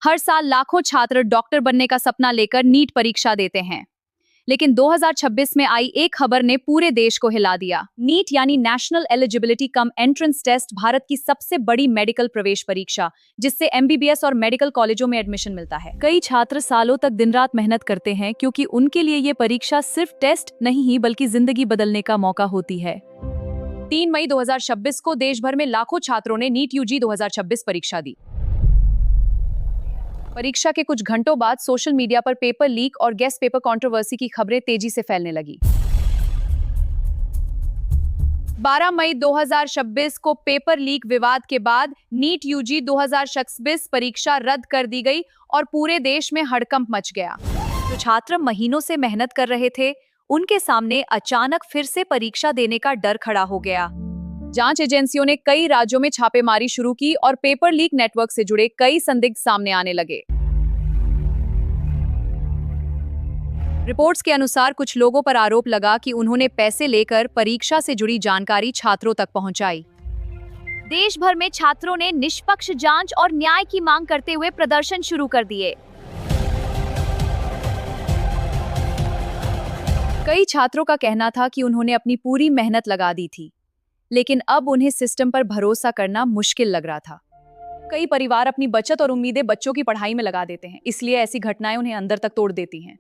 हर साल लाखों छात्र डॉक्टर बनने का सपना लेकर नीट परीक्षा देते हैं, लेकिन 2026 में आई एक खबर ने पूरे देश को हिला दिया। नीट यानी national eligibility cum entrance test Bharat की सबसे बड़ी मेडिकल प्रवेश परीक्षा, जिससे एमबीबीएस और मेडिकल कॉलेजों में एडमिशन मिलता है। कई छात्र सालों तक दिन रात मेहनत करते हैं, क्योंकि उनके लिए ये परीक्षा सिर्फ टेस्ट नहीं ही बल्कि जिंदगी बदलने का मौका होती है। 3 मई 2026 को देश भर में लाखों छात्रों ने नीट यूजी 2026 परीक्षा दी। परीक्षा के कुछ घंटों बाद सोशल मीडिया पर पेपर लीक और गेस्ट पेपर कंट्रोवर्सी की खबरें तेजी से फैलने लगी। 12 मई 2026 को पेपर लीक विवाद के बाद नीट यूजी 2026 परीक्षा रद्द कर दी गई और पूरे देश में हड़कंप मच गया। जो छात्र महीनों से मेहनत कर रहे थे, उनके सामने अचानक फिर से परीक्षा देने का डर खड़ा हो गया। जांच एजेंसियों ने कई राज्यों में छापेमारी शुरू की और पेपर लीक नेटवर्क से जुड़े कई संदिग्ध सामने आने लगे। रिपोर्ट्स के अनुसार कुछ लोगों पर आरोप लगा कि उन्होंने पैसे लेकर परीक्षा से जुड़ी जानकारी छात्रों तक पहुंचाई। देश भर में छात्रों ने निष्पक्ष जांच और न्याय की मांग करते हुए प्रदर्शन शुरू कर दिए। कई छात्रों का कहना था कि उन्होंने अपनी पूरी मेहनत लगा दी थी, लेकिन अब उन्हें सिस्टम पर भरोसा करना मुश्किल लग रहा था। कई परिवार अपनी बचत और उम्मीदें बच्चों की पढ़ाई में लगा देते हैं, इसलिए ऐसी घटनाएं उन्हें अंदर तक तोड़ देती हैं।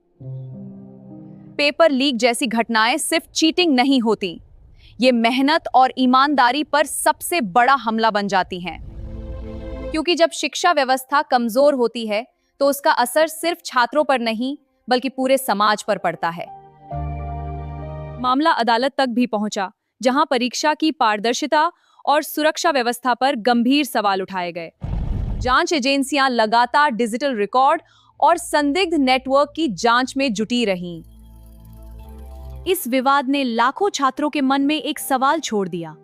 पेपर लीक जैसी घटनाएं सिर्फ चीटिंग नहीं होती, ये मेहनत और ईमानदारी पर सबसे बड़ा हमला बन जाती हैं। क्योंकि जब शिक्षा व्यवस्था कमजोर होती है, तो उसका असर सिर्फ छात्रों पर नहीं, बल्कि पूरे समाज पर पड़ता है। मामला अदालत तक भी पहुंचा, जहां परीक्षा की पारदर्शिता और सुरक्षा व्यवस्था पर गंभीर सवाल उठाए गए। जांच एजेंसियां लगातार डिजिटल रिकॉर्ड और संदिग्ध नेटवर्क की जांच में जुटी रहीं। इस विवाद ने लाखों छात्रों के मन में एक सवाल छोड़ दिया: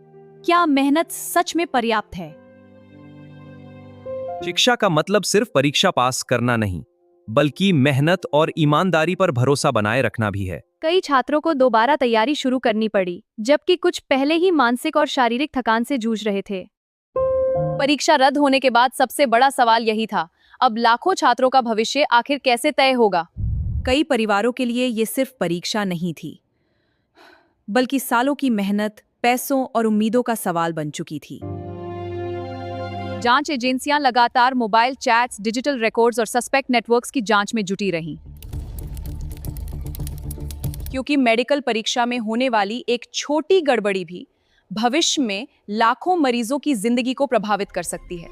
क्या मेहनत सच में पर्याप्त है? शिक्षा का मतलब सिर्फ परीक्षा पास करना नहीं, बल्कि मेहनत और ईमानदारी पर भरोसा बनाए रखना भी है। कई छात्रों को दोबारा तैयारी शुरू करनी पड़ी, जबकि कुछ पहले ही मानसिक और शारीरिक थकान से जूझ रहे थे। परीक्षा रद्द होने के बाद सबसे बड़ा सवाल यही था, अब लाखों छात्रों का भविष्य आखिर कैसे तय होगा? कई परिवारों के लिए ये सिर्फ परीक्षा नहीं थी, बल्कि सालों की मेहनत, पैसों और उम्मीदों का सवाल बन चुकी थी। जांच एजेंसियां लगातार मोबाइल चैट्स, डिजिटल रिकॉर्ड्स और सस्पेक्ट नेटवर्क्स की जांच में जुटी रहीं, क्योंकि मेडिकल परीक्षा में होने वाली एक छोटी गड़बड़ी भी भविष्य में लाखों मरीजों की जिंदगी को प्रभावित कर सकती है।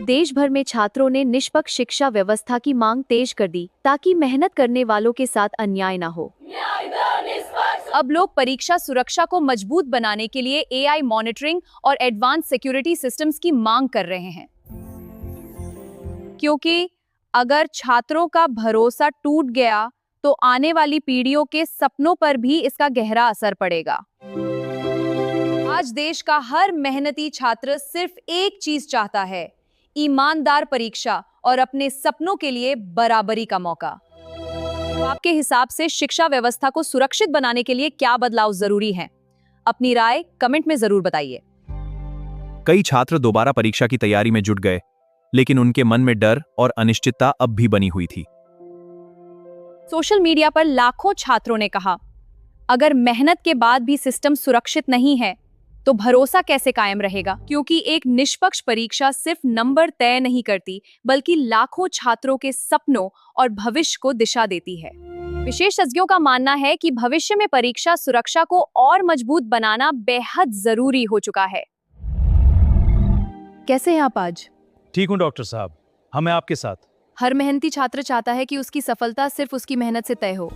देश भर में छात्रों ने निष्पक्ष शिक्षा व्यवस्था की मांग तेज कर दी, ताकि मेहनत करने वालों के साथ अन्याय न हो। अब लोग परीक्षा सुरक्षा को मजबूत बनाने के लिए एआई मॉनिटरिंग और एडवांस सिक्योरिटी सिस्टम्स की मांग कर रहे हैं, क्योंकि अगर छात्रों का भरोसा टूट गया तो आने वाली पीढ़ियों के सपनों पर भी इसका गहरा असर पड़ेगा। आज देश का हर मेहनती छात्र सिर्फ एक चीज चाहता है: ईमानदार परीक्षा और अपने सपनों के लिए बराबरी का मौका। तो आपके हिसाब से शिक्षा व्यवस्था को सुरक्षित बनाने के लिए क्या बदलाव जरूरी हैं? अपनी राय कमेंट में जरूर बताइए। कई छात्र दोबारा परीक्षा की तैयारी में जुट गए, लेकिन उनके मन में डर और अनिश्चितता अब भी बनी हुई थी। सोशल मीडिया पर लाखों छात्रों ने कहा, अगर मेहनत के बाद भी सिस्टम सुरक्षित नहीं है, तो भरोसा कैसे कायम रहेगा? क्योंकि एक निष्पक्ष परीक्षा सिर्फ नंबर तय नहीं करती, बल्कि लाखों छात्रों के सपनों और भविष्य को दिशा देती है। विशेषज्ञों का मानना है कि भविष्य में परीक्षा सुरक्षा को और मजबूत बनाना बेहद जरूरी हो चुका है। कैसे हैं आप आज? ठीक हूँ डॉक्टर साहब, हमें आपके साथ। हर मेहनती छात्र चाहता है कि उसकी सफलता सिर्फ उसकी मेहनत से तय हो,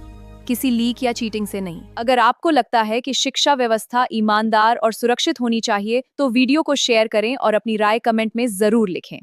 किसी लीक या चीटिंग से नहीं। अगर आपको लगता है कि शिक्षा व्यवस्था ईमानदार और सुरक्षित होनी चाहिए, तो वीडियो को शेयर करें और अपनी राय कमेंट में जरूर लिखें।